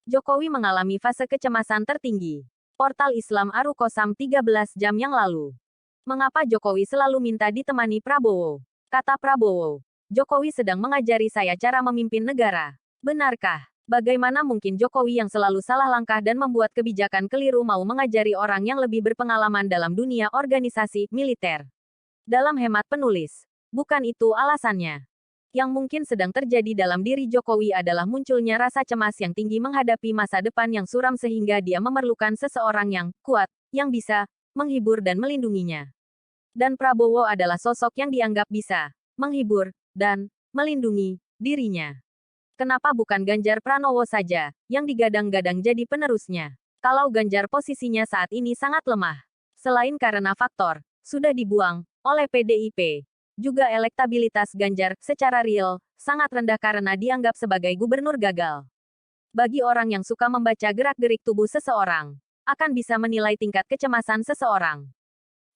Jokowi mengalami fase kecemasan tertinggi. Portal Islam Arukosam 13 jam yang lalu. Mengapa Jokowi selalu minta ditemani Prabowo? Kata Prabowo, Jokowi sedang mengajari saya cara memimpin negara. Benarkah? Bagaimana mungkin Jokowi yang selalu salah langkah dan membuat kebijakan keliru mau mengajari orang yang lebih berpengalaman dalam dunia organisasi militer? Dalam hemat penulis, bukan itu alasannya. Yang mungkin sedang terjadi dalam diri Jokowi adalah munculnya rasa cemas yang tinggi menghadapi masa depan yang suram sehingga dia memerlukan seseorang yang kuat, yang bisa menghibur dan melindunginya. Dan Prabowo adalah sosok yang dianggap bisa menghibur dan melindungi dirinya. Kenapa bukan Ganjar Pranowo saja yang digadang-gadang jadi penerusnya? Kalau Ganjar posisinya saat ini sangat lemah. Selain karena faktor sudah dibuang oleh PDIP, juga elektabilitas Ganjar secara real sangat rendah karena dianggap sebagai gubernur gagal. Bagi orang yang suka membaca gerak-gerik tubuh seseorang, akan bisa menilai tingkat kecemasan seseorang.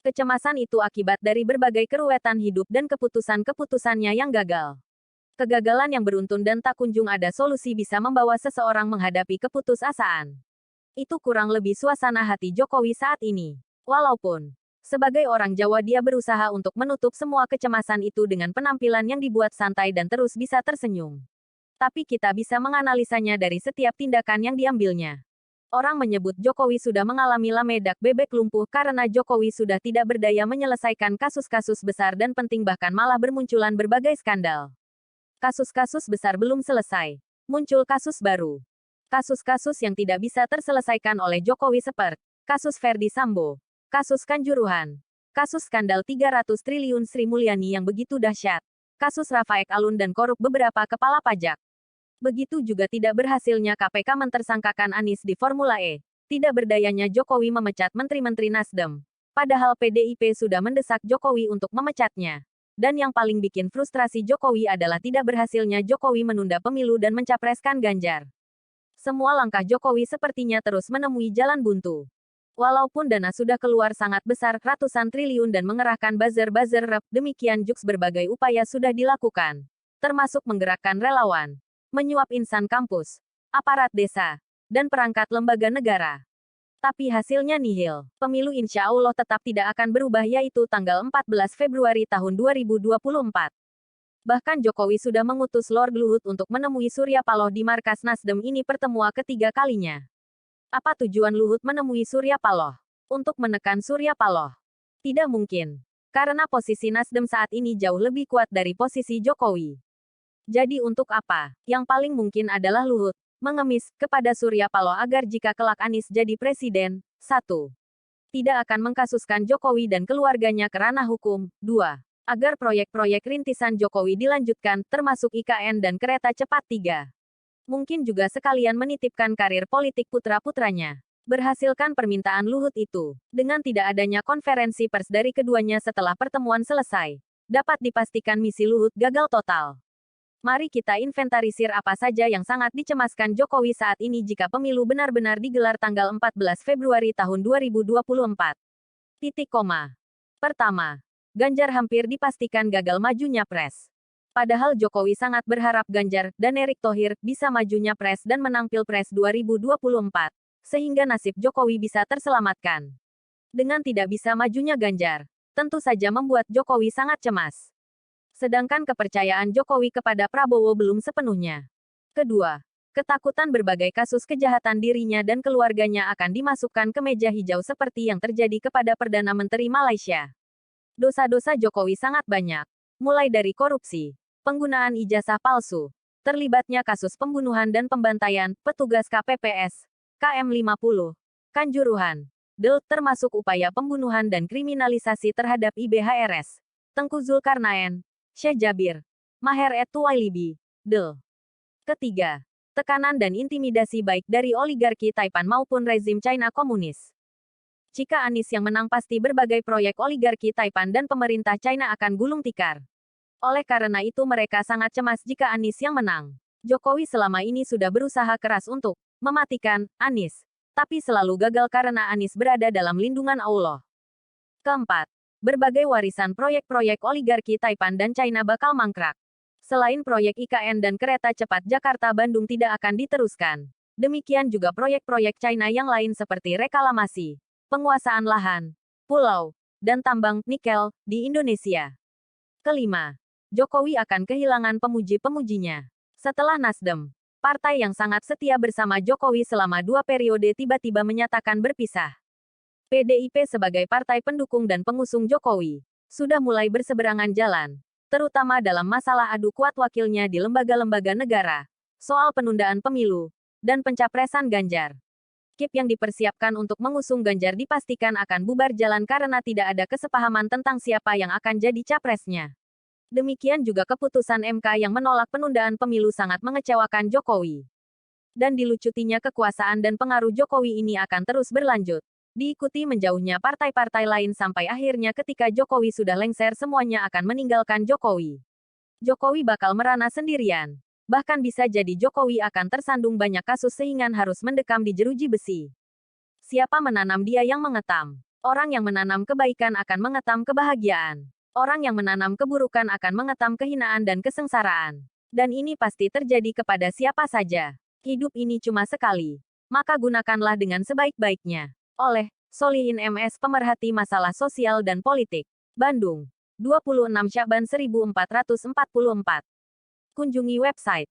Kecemasan itu akibat dari berbagai keruwetan hidup dan keputusan-keputusannya yang gagal. Kegagalan yang beruntun dan tak kunjung ada solusi bisa membawa seseorang menghadapi keputusasaan. Itu kurang lebih suasana hati Jokowi saat ini. Walaupun sebagai orang Jawa dia berusaha untuk menutup semua kecemasan itu dengan penampilan yang dibuat santai dan terus bisa tersenyum. Tapi kita bisa menganalisanya dari setiap tindakan yang diambilnya. Orang menyebut Jokowi sudah mengalami lamedak bebek lumpuh karena Jokowi sudah tidak berdaya menyelesaikan kasus-kasus besar dan penting bahkan malah bermunculan berbagai skandal. Kasus-kasus besar belum selesai. Muncul kasus baru. Kasus-kasus yang tidak bisa terselesaikan oleh Jokowi seperti kasus Ferdi Sambo, kasus Kanjuruhan, kasus skandal 300 triliun Sri Mulyani yang begitu dahsyat, kasus Rafael Alun dan korup beberapa kepala pajak. Begitu juga tidak berhasilnya KPK mentersangkakan Anies di Formula E, tidak berdayanya Jokowi memecat menteri-menteri Nasdem. Padahal PDIP sudah mendesak Jokowi untuk memecatnya. Dan yang paling bikin frustrasi Jokowi adalah tidak berhasilnya Jokowi menunda pemilu dan mencapreskan Ganjar. Semua langkah Jokowi sepertinya terus menemui jalan buntu. Walaupun dana sudah keluar sangat besar ratusan triliun dan mengerahkan buzzer-buzzer rep, demikian juga berbagai upaya sudah dilakukan. Termasuk menggerakkan relawan, menyuap insan kampus, aparat desa, dan perangkat lembaga negara. Tapi hasilnya nihil. Pemilu insya Allah tetap tidak akan berubah yaitu tanggal 14 Februari tahun 2024. Bahkan Jokowi sudah mengutus Lord Luhut untuk menemui Surya Paloh di markas Nasdem ini pertemuan ketiga kalinya. Apa tujuan Luhut menemui Surya Paloh? Untuk menekan Surya Paloh? Tidak mungkin. Karena posisi Nasdem saat ini jauh lebih kuat dari posisi Jokowi. Jadi untuk apa? Yang paling mungkin adalah Luhut mengemis kepada Surya Paloh agar jika kelak Anies jadi presiden, 1. Tidak akan mengkasuskan Jokowi dan keluarganya ke ranah hukum, 2. Agar proyek-proyek rintisan Jokowi dilanjutkan, termasuk IKN dan kereta cepat 3. Mungkin juga sekalian menitipkan karir politik putra-putranya. Berhasilkan permintaan Luhut itu, dengan tidak adanya konferensi pers dari keduanya setelah pertemuan selesai, dapat dipastikan misi Luhut gagal total. Mari kita inventarisir apa saja yang sangat dicemaskan Jokowi saat ini jika pemilu benar-benar digelar tanggal 14 Februari tahun 2024. Pertama, Ganjar hampir dipastikan gagal maju nyapres. Padahal Jokowi sangat berharap Ganjar dan Erick Thohir bisa maju nyapres dan menang Pilpres 2024, sehingga nasib Jokowi bisa terselamatkan. Dengan tidak bisa majunya Ganjar, tentu saja membuat Jokowi sangat cemas. Sedangkan kepercayaan Jokowi kepada Prabowo belum sepenuhnya. Kedua, ketakutan berbagai kasus kejahatan dirinya dan keluarganya akan dimasukkan ke meja hijau seperti yang terjadi kepada Perdana Menteri Malaysia. Dosa-dosa Jokowi sangat banyak, mulai dari korupsi, penggunaan ijazah palsu, terlibatnya kasus pembunuhan dan pembantaian petugas KPPS, KM50, Kanjuruhan, termasuk upaya pembunuhan dan kriminalisasi terhadap IBHRS, Tengku Zulkarnaen, Syekh Jabir, Maher et-Tuwailibi, Ketiga, tekanan dan intimidasi baik dari oligarki Taipan maupun rezim China komunis. Jika Anies yang menang pasti berbagai proyek oligarki Taipan dan pemerintah China akan gulung tikar. Oleh karena itu mereka sangat cemas jika Anies yang menang. Jokowi selama ini sudah berusaha keras untuk mematikan Anies, tapi selalu gagal karena Anies berada dalam lindungan Allah. Keempat, berbagai warisan proyek-proyek oligarki Taipan dan China bakal mangkrak. Selain proyek IKN dan kereta cepat Jakarta-Bandung tidak akan diteruskan. Demikian juga proyek-proyek China yang lain seperti reklamasi, penguasaan lahan, pulau, dan tambang nikel di Indonesia. Kelima, Jokowi akan kehilangan pemuji-pemujinya. Setelah Nasdem, partai yang sangat setia bersama Jokowi selama 2 periode tiba-tiba menyatakan berpisah. PDIP sebagai partai pendukung dan pengusung Jokowi, sudah mulai berseberangan jalan, terutama dalam masalah adu kuat wakilnya di lembaga-lembaga negara, soal penundaan pemilu, dan pencapresan Ganjar. KIP yang dipersiapkan untuk mengusung Ganjar dipastikan akan bubar jalan karena tidak ada kesepahaman tentang siapa yang akan jadi capresnya. Demikian juga keputusan MK yang menolak penundaan pemilu sangat mengecewakan Jokowi. Dan dilucutinya kekuasaan dan pengaruh Jokowi ini akan terus berlanjut. Diikuti menjauhnya partai-partai lain sampai akhirnya ketika Jokowi sudah lengser semuanya akan meninggalkan Jokowi. Jokowi bakal merana sendirian. Bahkan bisa jadi Jokowi akan tersandung banyak kasus sehingga harus mendekam di jeruji besi. Siapa menanam dia yang mengetam. Orang yang menanam kebaikan akan mengetam kebahagiaan. Orang yang menanam keburukan akan mengetam kehinaan dan kesengsaraan. Dan ini pasti terjadi kepada siapa saja. Hidup ini cuma sekali. Maka gunakanlah dengan sebaik-baiknya. Oleh Solihin MS, pemerhati masalah sosial dan politik. Bandung. 26 Syakban 1444. Kunjungi website